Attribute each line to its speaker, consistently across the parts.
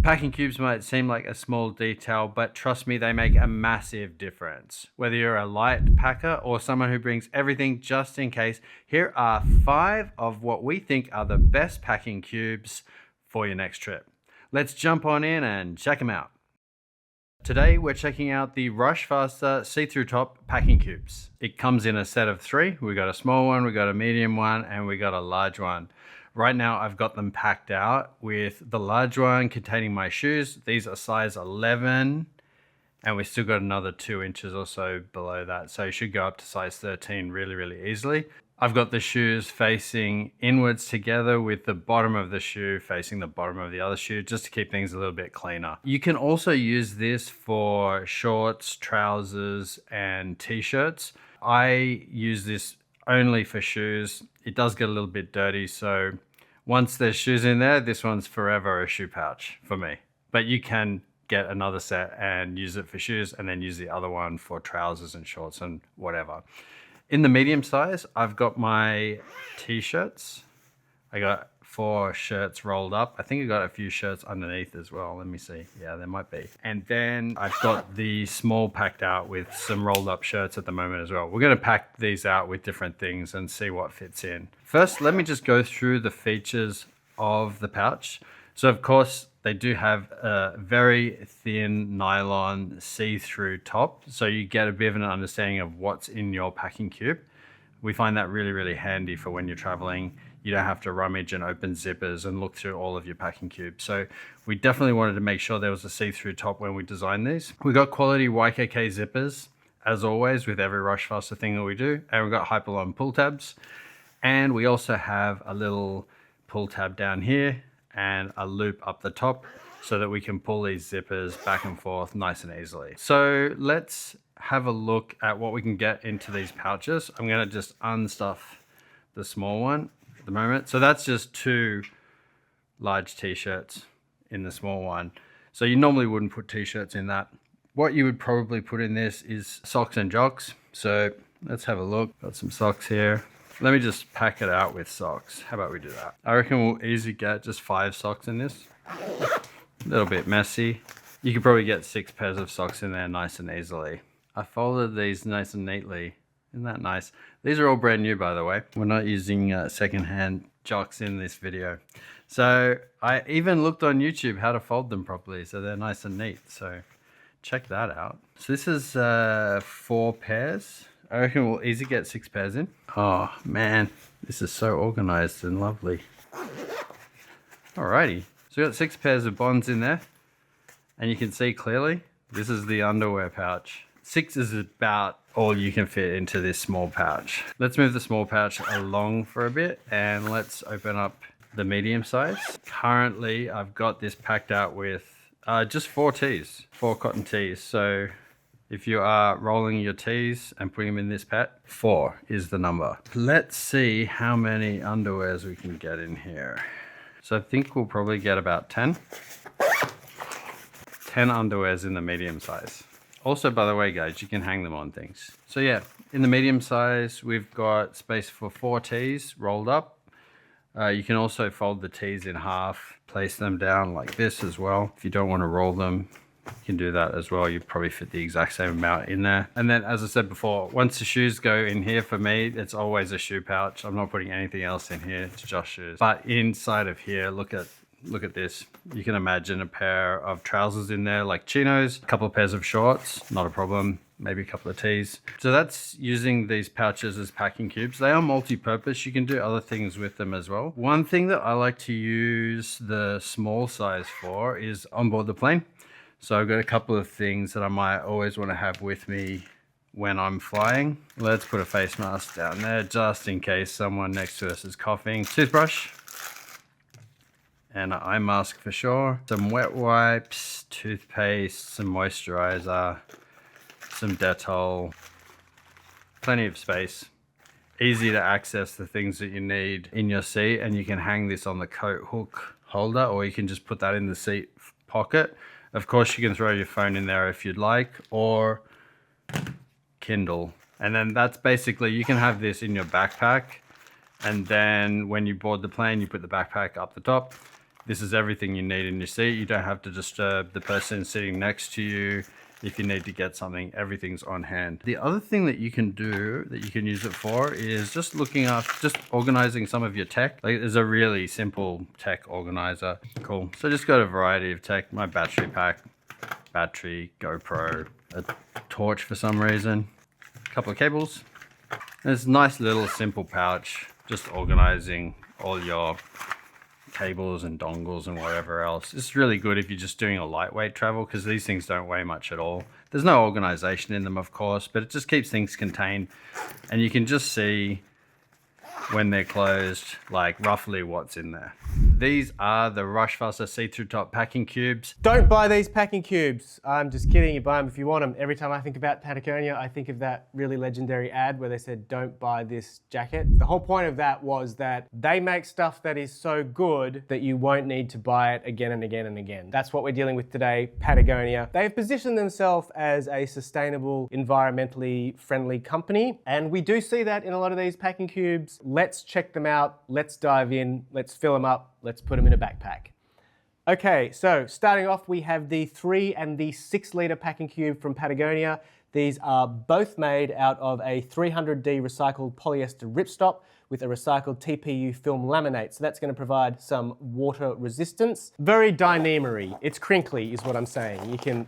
Speaker 1: Packing cubes might seem like a small detail, but trust me, they make a massive difference. Whether you're a light packer or someone who brings everything just in case, here are 5 of what we think are the best packing cubes for your next trip. Let's jump on in and check them out. Today, we're checking out the Rushfaster See-Through Packing Cubes. It comes in a set of 3. We got a small one, we got a medium one, and we got a large one. Right now, I've got them packed out with the large one containing my shoes. These are size 11, and we still got another 2 inches or so below that. So you should go up to size 13 really easily. I've got the shoes facing inwards together with the bottom of the shoe facing the bottom of the other shoe, just to keep things a little bit cleaner. You can also use this for shorts, trousers, and t-shirts. I use this only for shoes. It does get a little bit dirty, so once there's shoes in there, this one's forever a shoe pouch for me. But you can get another set and use it for shoes, and then use the other one for trousers and shorts and whatever. In the medium size, I've got my t-shirts. I got 4 shirts rolled up. I think I got a few shirts underneath as well. Let me see. Yeah, there might be. And then I've got the small packed out with some rolled up shirts at the moment as well. We're going to pack these out with different things and see what fits in. First, let me just go through the features of the pouch. So of course, they do have a very thin nylon see-through top, so you get a bit of an understanding of what's in your packing cube. We find that really handy for when you're traveling. You don't have to rummage and open zippers and look through all of your packing cubes. So we definitely wanted to make sure there was a see-through top when we designed these. We got quality YKK zippers, as always, with every Rushfaster thing that we do. And we've got Hyperlon pull tabs. And we also have a little pull tab down here and a loop up the top so that we can pull these zippers back and forth nice and easily. So let's have a look at what we can get into these pouches. I'm gonna just unstuff the small one at the moment. So that's just 2 large t-shirts in the small one. So you normally wouldn't put t-shirts in that. What you would probably put in this is socks and jocks. So let's have a look. Got some socks here. Let me just pack it out with socks. How about we do that? I reckon we'll easily get just 5 socks in this. A little bit messy. You could probably get 6 pairs of socks in there nice and easily. I folded these nice and neatly. Isn't that nice? These are all brand new, by the way. We're not using secondhand jocks in this video. So I even looked on YouTube how to fold them properly, so they're nice and neat. So check that out. So this is 4 pairs. I reckon we'll easily get 6 pairs in. Oh man, this is so organized and lovely. Alrighty, so we got 6 pairs of bonds in there, and you can see clearly this is the underwear pouch. 6 is about all you can fit into this small pouch. Let's move the small pouch along for a bit and let's open up the medium size. Currently, I've got this packed out with just 4 tees, 4 cotton tees. So if you are rolling your tees and putting them in this pet, 4 is the number. Let's see how many underwears we can get in here. So I think we'll probably get about 10. 10 underwears in the medium size. Also, by the way, guys, you can hang them on things. So yeah, in the medium size, we've got space for 4 tees rolled up. You can also fold the tees in half, place them down like this as well. If you don't want to roll them, you can do that as well. You probably fit the exact same amount in there. And then, as I said before, once the shoes go in here, for me, it's always a shoe pouch. I'm not putting anything else in here. It's just shoes. But inside of here, look at this. You can imagine a pair of trousers in there, like chinos, a couple of pairs of shorts, not a problem. Maybe a couple of tees. So that's using these pouches as packing cubes. They are multi-purpose. You can do other things with them as well. One thing that I like to use the small size for is on board the plane. So I've got a couple of things that I might always want to have with me when I'm flying. Let's put a face mask down there just in case someone next to us is coughing. Toothbrush. And an eye mask for sure. Some wet wipes, toothpaste, some moisturizer, some Dettol. Plenty of space. Easy to access the things that you need in your seat, and you can hang this on the coat hook holder, or you can just put that in the seat pocket. Of course, you can throw your phone in there if you'd like, or Kindle. And then that's basically, you can have this in your backpack, and then when you board the plane, you put the backpack up the top, This is everything you need in your seat. You don't have to disturb the person sitting next to you. If you need to get something, everything's on hand. The other thing that you can do, that you can use it for, is just organizing some of your tech. Like, there's a really simple tech organizer. Cool. So just got a variety of tech. My battery pack, GoPro, a torch for some reason, a couple of cables. There's a nice little simple pouch, just organizing all your cables and dongles and whatever else. It's really good if you're just doing a lightweight travel, because these things don't weigh much at all. There's no organization in them, of course, but it just keeps things contained, and you can just see when they're closed, like roughly what's in there. These are the Rushfaster See-Through Packing Cubes.
Speaker 2: Don't buy these packing cubes. I'm just kidding, you buy them if you want them. Every time I think about Patagonia, I think of that really legendary ad where they said, don't buy this jacket. The whole point of that was that they make stuff that is so good that you won't need to buy it again and again and again. That's what we're dealing with today, Patagonia. They've positioned themselves as a sustainable, environmentally friendly company, and we do see that in a lot of these packing cubes. Let's check them out, let's dive in, let's fill them up, let's put them in a backpack. Okay, so starting off, we have the 3 and the 6 litre packing cube from Patagonia. These are both made out of a 300D recycled polyester ripstop with a recycled TPU film laminate. So that's going to provide some water resistance. Very dynamery. It's crinkly is what I'm saying. You can...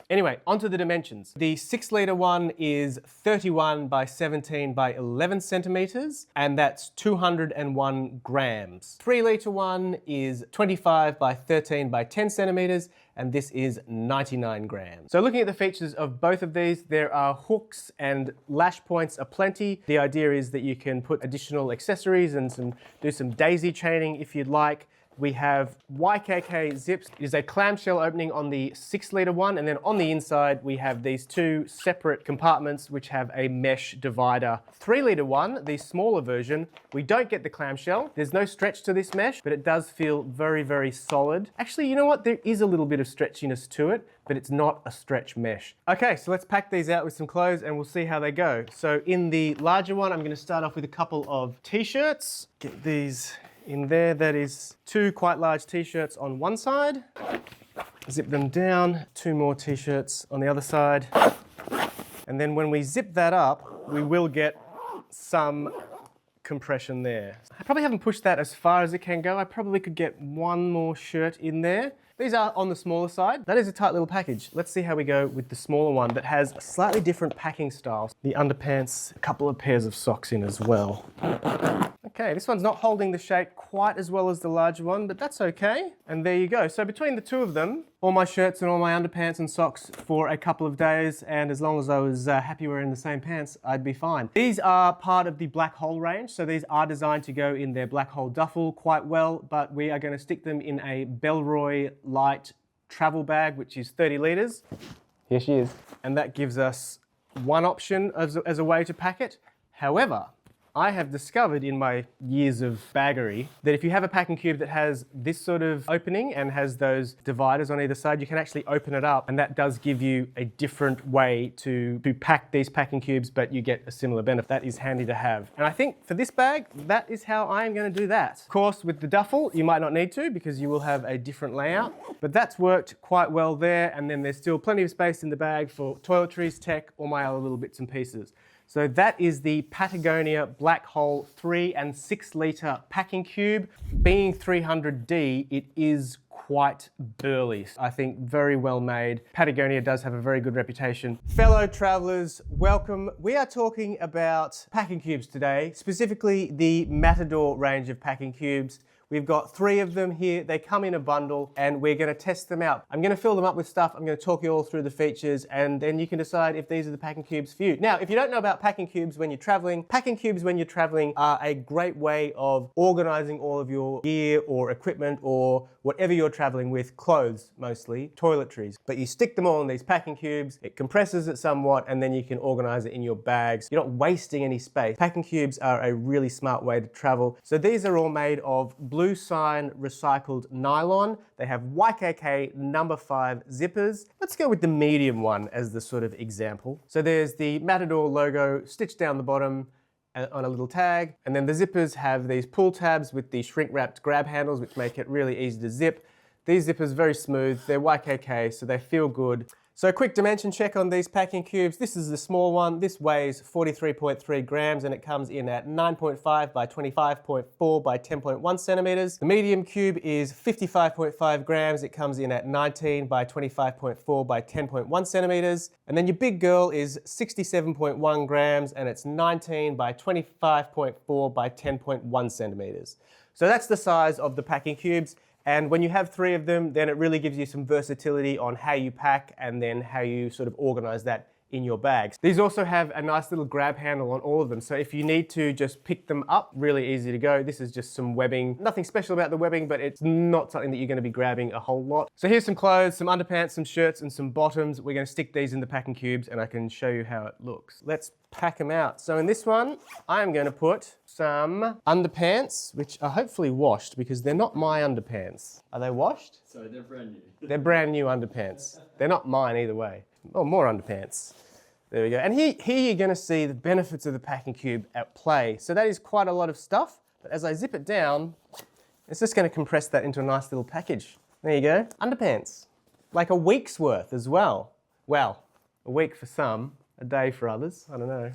Speaker 2: Anyway, onto the dimensions. The 6 litre one is 31 by 17 by 11 centimeters, and that's 201 grams. 3 litre one is 25 by 13 by 10 centimeters, and this is 99 grams. So looking at the features of both of these, there are hooks and lash points aplenty. The idea is that you can put additional accessories and do some daisy chaining if you'd like. We have YKK zips. It is a clamshell opening on the 6 litre one, and then on the inside we have these 2 separate compartments which have a mesh divider. 3 litre one, the smaller version, we don't get the clamshell. There's no stretch to this mesh, but it does feel very, very solid. Actually, you know what? There is a little bit of stretchiness to it, but it's not a stretch mesh. Okay, so let's pack these out with some clothes and we'll see how they go. So in the larger one, I'm going to start off with a couple of t-shirts. Get these in there. That is 2 quite large t-shirts on one side. Zip them down, 2 more t-shirts on the other side. And then when we zip that up, we will get some compression there. I probably haven't pushed that as far as it can go. I probably could get 1 more shirt in there. These are on the smaller side. That is a tight little package. Let's see how we go with the smaller one that has a slightly different packing style. The underpants, a couple of pairs of socks in as well. Okay, this one's not holding the shape quite as well as the larger one, but that's okay. And there you go. So between the 2 of them, all my shirts and all my underpants and socks for a couple of days, and as long as I was happy wearing the same pants, I'd be fine. These are part of the Black Hole range, so these are designed to go in their Black Hole duffel quite well, but we are going to stick them in a Bellroy Lite travel bag, which is 30 litres. Here she is. And that gives us one option as a way to pack it. However, I have discovered in my years of baggery that if you have a packing cube that has this sort of opening and has those dividers on either side, you can actually open it up, and that does give you a different way to pack these packing cubes, but you get a similar benefit. That is handy to have. And I think for this bag, that is how I am going to do that. Of course, with the duffel, you might not need to because you will have a different layout, but that's worked quite well there, and then there's still plenty of space in the bag for toiletries, tech, or my other little bits and pieces. So that is the Patagonia Black Hole 3 and 6 litre packing cube. Being 300D, it is quite burly. I think very well made. Patagonia does have a very good reputation. Fellow travelers, welcome. We are talking about packing cubes today, specifically the Matador range of packing cubes. We've got 3 of them here. They come in a bundle and we're gonna test them out. I'm gonna fill them up with stuff. I'm gonna talk you all through the features, and then you can decide if these are the packing cubes for you. Now, if you don't know about packing cubes when you're traveling are a great way of organizing all of your gear or equipment or whatever you're traveling with, clothes mostly, toiletries. But you stick them all in these packing cubes, it compresses it somewhat, and then you can organize it in your bags. You're not wasting any space. Packing cubes are a really smart way to travel. So these are all made of blue sign recycled nylon. They have YKK number 5 zippers. Let's go with the medium one as the sort of example. So there's the Matador logo stitched down the bottom, on a little tag. And then the zippers have these pull tabs with the shrink wrapped grab handles, which make it really easy to zip. These zippers very smooth, they're YKK, so they feel good. So a quick dimension check on these packing cubes. This is the small one. This weighs 43.3 grams and it comes in at 9.5 by 25.4 by 10.1 centimeters. The medium cube is 55.5 grams. It comes in at 19 by 25.4 by 10.1 centimeters. And then your big girl is 67.1 grams and it's 19 by 25.4 by 10.1 centimeters. So that's the size of the packing cubes. And when you have 3 of them, then it really gives you some versatility on how you pack and then how you sort of organize that in your bags. These also have a nice little grab handle on all of them. So if you need to just pick them up, really easy to go. This is just some webbing. Nothing special about the webbing, but it's not something that you're gonna be grabbing a whole lot. So here's some clothes, some underpants, some shirts, and some bottoms. We're gonna stick these in the packing cubes and I can show you how it looks. Let's pack them out. So in this one, I'm gonna put some underpants, which are hopefully washed because they're not my underpants. Are they washed?
Speaker 1: So they're brand new.
Speaker 2: They're brand new underpants. They're not mine either way. Oh, more underpants. There we go. And here you're gonna see the benefits of the packing cube at play. So that is quite a lot of stuff, but as I zip it down, it's just gonna compress that into a nice little package. There you go, underpants. Like a week's worth as well. Well, a week for some, a day for others, I don't know.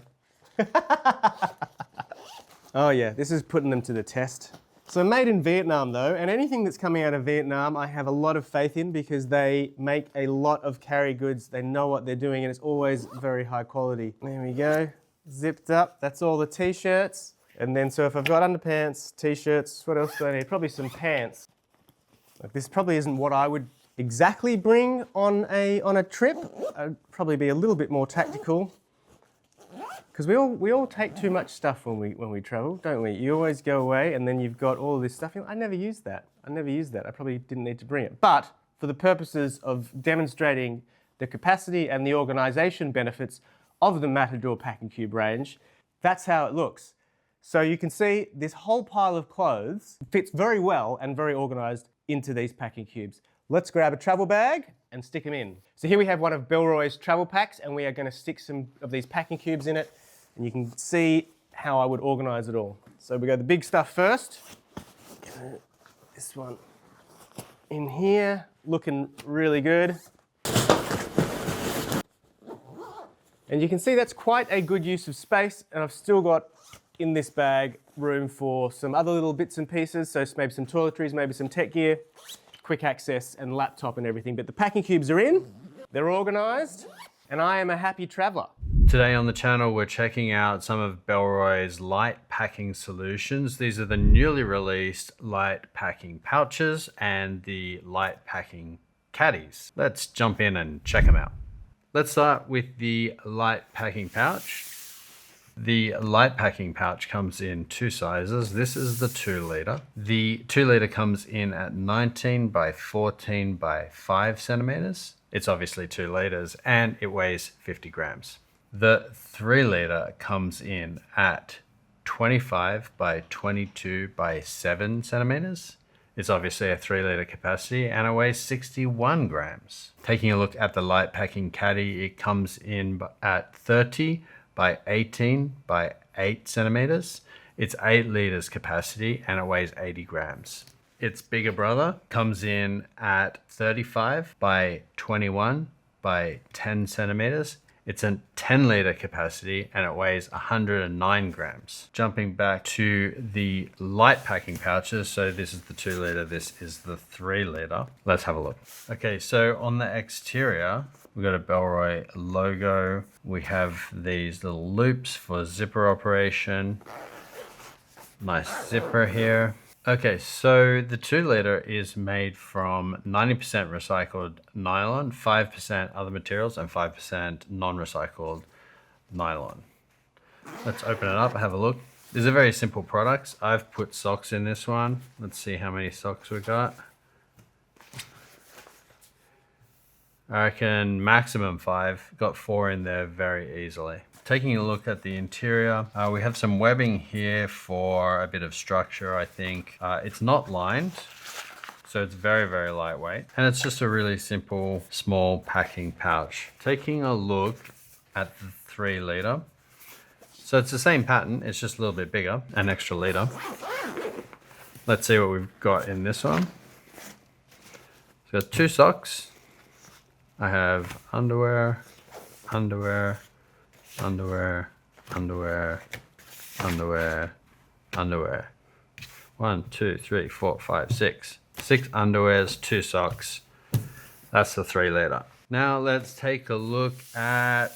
Speaker 2: Oh yeah, this is putting them to the test. So made in Vietnam though, and anything that's coming out of Vietnam I have a lot of faith in because they make a lot of carry goods, they know what they're doing and it's always very high quality. There we go, zipped up, that's all the t-shirts. And then so if I've got underpants, t-shirts, what else do I need? Probably some pants. Like, this probably isn't what I would exactly bring on a trip. I'd probably be a little bit more tactical. Because we all take too much stuff when we travel, don't we? You always go away and then you've got all this stuff. You're like, I never used that. I probably didn't need to bring it. But for the purposes of demonstrating the capacity and the organization benefits of the Matador packing cube range, that's how it looks. So you can see this whole pile of clothes fits very well and very organized into these packing cubes. Let's grab a travel bag and stick them in. So here we have one of Bellroy's travel packs and we are going to stick some of these packing cubes in it and you can see how I would organize it all. So we go the big stuff first. This one in here, looking really good. And you can see that's quite a good use of space and I've still got in this bag room for some other little bits and pieces, so maybe some toiletries, maybe some tech gear, quick access and laptop and everything. But the packing cubes are in, they're organized, and I am a happy traveler.
Speaker 1: Today on the channel, we're checking out some of Bellroy's Lite packing solutions. These are the newly released Lite packing pouches and the Lite packing caddies. Let's jump in and check them out. Let's start with the Lite packing pouch. The Lite packing pouch comes in 2 sizes. This is the 2 liter. The 2 liter comes in at 19 by 14 by 5 centimeters. It's obviously 2 liters and it weighs 50 grams. The 3 liter comes in at 25 by 22 by 7 centimeters. It's obviously a 3 liter capacity and it weighs 61 grams. Taking a look at the Lite packing caddy, it comes in at 30 by 18 by 8 centimeters. It's 8 liters capacity and it weighs 80 grams. Its bigger brother comes in at 35 by 21 by 10 centimeters. It's a 10 liter capacity and it weighs 109 grams. Jumping back to the Lite packing pouches. So this is the 2 liter, this is the 3 liter. Let's have a look. Okay, so on the exterior, we've got a Bellroy logo. We have these little loops for zipper operation. Nice zipper here. Okay, so the 2 liter is made from 90% recycled nylon, 5% other materials, and 5% non-recycled nylon. Let's open it up and have a look. These are very simple products. I've put socks in this one. Let's see how many socks we got. I reckon maximum 5. Got 4 in there very easily. Taking a look at the interior, we have some webbing here for a bit of structure, I think. It's not lined, so it's very, very lightweight. And it's just a really simple, small packing pouch. Taking a look at the 3 liter. So it's the same pattern, it's just a little bit bigger, an extra liter. Let's see what we've got in this one. So got 2 socks. I have underwear, underwear, underwear, underwear, underwear, underwear. 1, 2, 3, 4, 5, 6. 6 underwears, 2 socks. That's the 3 liter. Now let's take a look at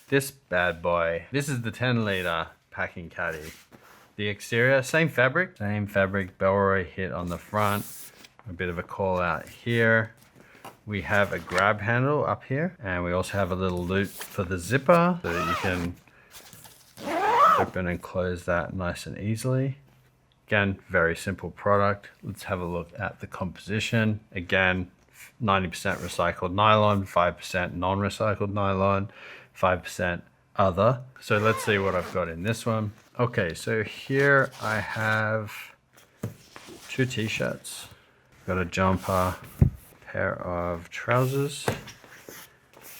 Speaker 1: this bad boy. This is the 10 liter packing caddy. The exterior, same fabric, Bellroy hit on the front. A bit of a call out here. We have a grab handle up here, and we also have a little loop for the zipper so that you can open and close that nice and easily. Again, very simple product. Let's have a look at the composition. Again, 90% recycled nylon, 5% non-recycled nylon, 5% other. So let's see what I've got in this one. Okay, so here I have 2 t-shirts. Got a jumper, pair of trousers,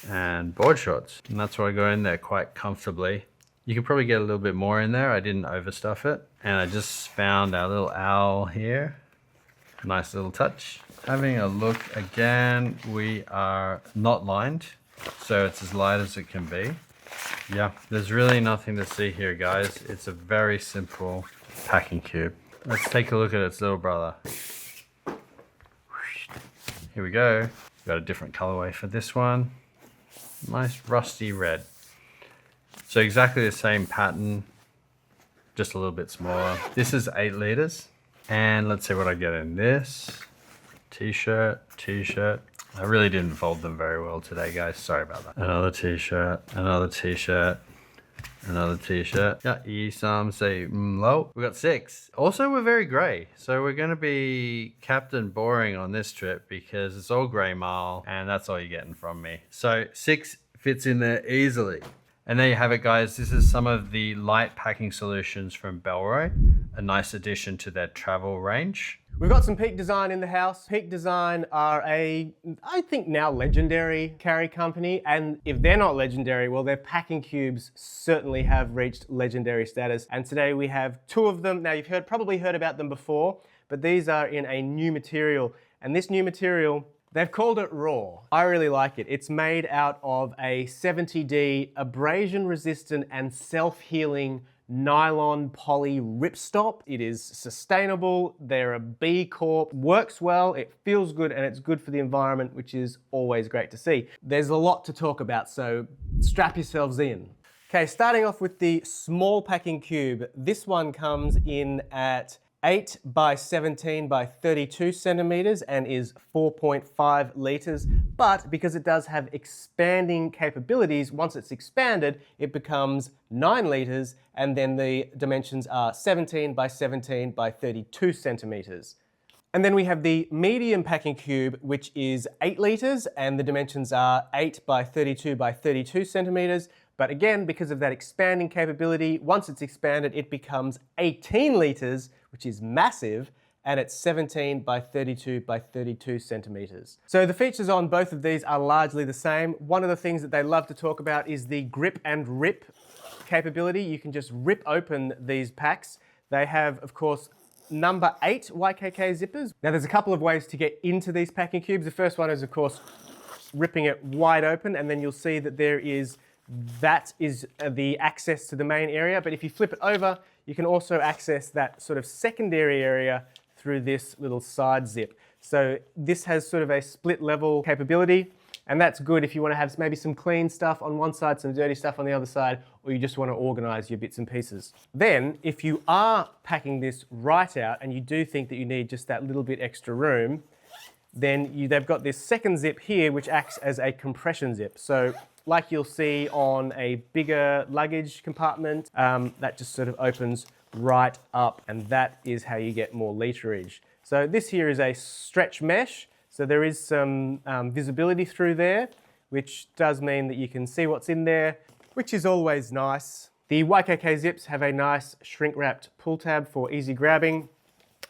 Speaker 1: and board shorts. And that's what I got in there quite comfortably. You could probably get a little bit more in there. I didn't overstuff it. And I just found our little owl here. Nice little touch. Having a look again, we are not lined, so it's as light as it can be. Yeah, there's really nothing to see here, guys. It's a very simple packing cube. Let's take a look at its little brother. Here we go. We've got a different colorway for this one. Nice rusty red. So exactly the same pattern, just a little bit smaller. This is 8 liters. And let's see what I get in this. T-shirt, t-shirt. I really didn't fold them very well today, guys. Sorry about that. Another t-shirt, another t-shirt, another t-shirt. Yeah, some say low. We got 6. Also, we're very gray. So we're gonna be Captain Boring on this trip because it's all gray marl and that's all you're getting from me. So 6 fits in there easily. And there you have it, guys. This is some of the Lite packing solutions from Bellroy. A nice addition to their travel range.
Speaker 2: We've got some Peak Design in the house. Peak Design are I think now legendary carry company. And if they're not legendary, well, their packing cubes certainly have reached legendary status. And today we have 2 of them. Now you've probably heard about them before, but these are in a new material. And this new material, they've called it Raw. I really like it. It's made out of a 70D abrasion resistant and self-healing nylon poly ripstop. It is sustainable. They're a B Corp, works well, it feels good, and it's good for the environment, which is always great to see. There's a lot to talk about, so strap yourselves in. Okay, starting off with the small packing cube. This one comes in at 8 by 17 by 32 centimeters and is 4.5 liters. But because it does have expanding capabilities, once it's expanded, it becomes 9 liters, and then the dimensions are 17 by 17 by 32 centimeters. And then we have the medium packing cube, which is 8 liters, and the dimensions are 8 by 32 by 32 centimeters. But again, because of that expanding capability, once it's expanded, it becomes 18 liters, which is massive, and it's 17 by 32 by 32 centimeters. So the features on both of these are largely the same. One of the things that they love to talk about is the grip and rip capability. You can just rip open these packs. They have, of course, number 8 YKK zippers. Now there's a couple of ways to get into these packing cubes. The first one is, of course, ripping it wide open, and then you'll see that that is the access to the main area. But if you flip it over, you can also access that sort of secondary area through this little side zip. So this has sort of a split level capability, and that's good if you want to have maybe some clean stuff on one side, some dirty stuff on the other side, or you just want to organize your bits and pieces. Then, if you are packing this right out and you do think that you need just that little bit extra room, then they've got this second zip here which acts as a compression zip. So like you'll see on a bigger luggage compartment, that just sort of opens right up, and that is how you get more literage. So this here is a stretch mesh, so there is some visibility through there, which does mean that you can see what's in there, which is always nice. The YKK zips have a nice shrink-wrapped pull tab for easy grabbing,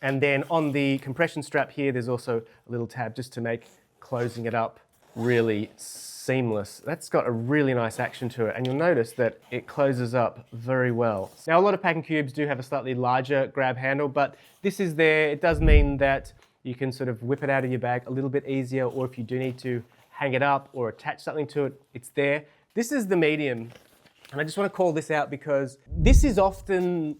Speaker 2: and then on the compression strap here, there's also a little tab just to make closing it up really seamless. That's got a really nice action to it, and you'll notice that it closes up very well. Now, a lot of packing cubes do have a slightly larger grab handle, but this is there. It does mean that you can sort of whip it out of your bag a little bit easier, or if you do need to hang it up or attach something to it, it's there. This is the medium, and I just want to call this out because this is often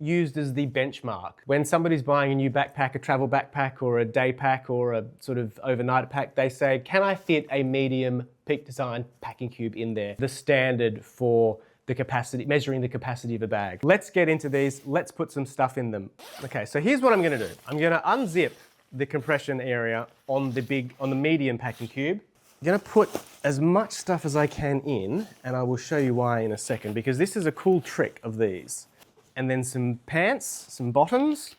Speaker 2: used as the benchmark. When somebody's buying a new backpack, a travel backpack or a day pack or a sort of overnight pack, they say, can I fit a medium Peak Design packing cube in there? The standard for the capacity, measuring the capacity of a bag. Let's get into these. Let's put some stuff in them. Okay, so here's what I'm gonna do. I'm gonna unzip the compression area on the medium packing cube. I'm gonna put as much stuff as I can in, and I will show you why in a second, because this is a cool trick of these. And then some pants, some bottoms.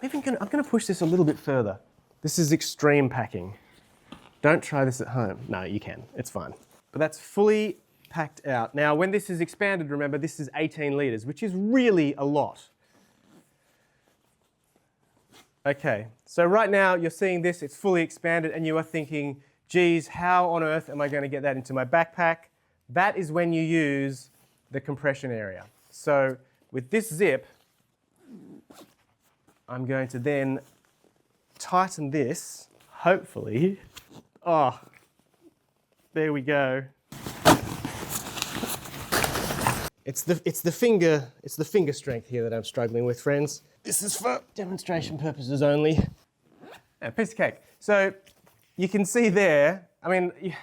Speaker 2: I'm gonna push this a little bit further. This is extreme packing. Don't try this at home. No, you can, it's fine. But that's fully packed out. Now, when this is expanded, remember, this is 18 liters, which is really a lot. Okay, so right now you're seeing this, it's fully expanded, and you are thinking, geez, how on earth am I gonna get that into my backpack? That is when you use the compression area. So with this zip, I'm going to then tighten this, hopefully. Oh, there we go. It's the finger strength here that I'm struggling with, friends. This is for demonstration purposes only. A piece of cake. So you can see there, I mean,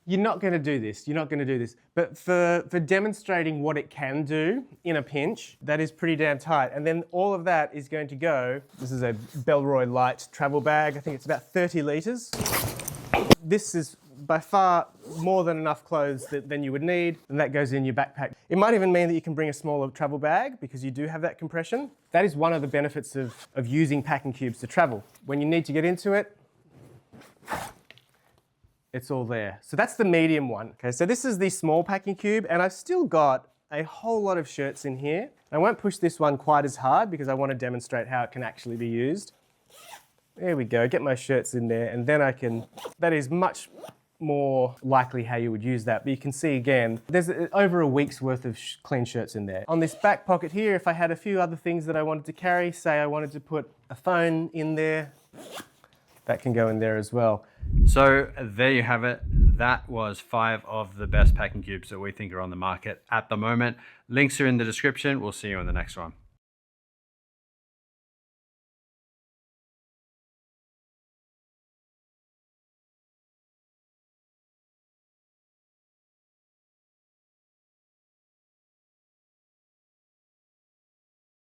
Speaker 2: you're not going to do this. You're not going to do this. But for demonstrating what it can do in a pinch, that is pretty damn tight. And then all of that is going to go, this is a Bellroy Lite travel bag. I think it's about 30 liters. This is by far more than enough clothes than you would need, and that goes in your backpack. It might even mean that you can bring a smaller travel bag because you do have that compression. That is one of the benefits of using packing cubes to travel. When you need to get into it, it's all there. So that's the medium one. Okay, so this is the small packing cube, and I've still got a whole lot of shirts in here. I won't push this one quite as hard because I want to demonstrate how it can actually be used. There we go, get my shirts in there, and then I can, that is much more likely how you would use that. But you can see again, there's over a week's worth of clean shirts in there. On this back pocket here, if I had a few other things that I wanted to carry, say I wanted to put a phone in there, that can go in there as well.
Speaker 1: So there you have it. That was 5 of the best packing cubes that we think are on the market at the moment. Links are in the description. We'll see you in the next one.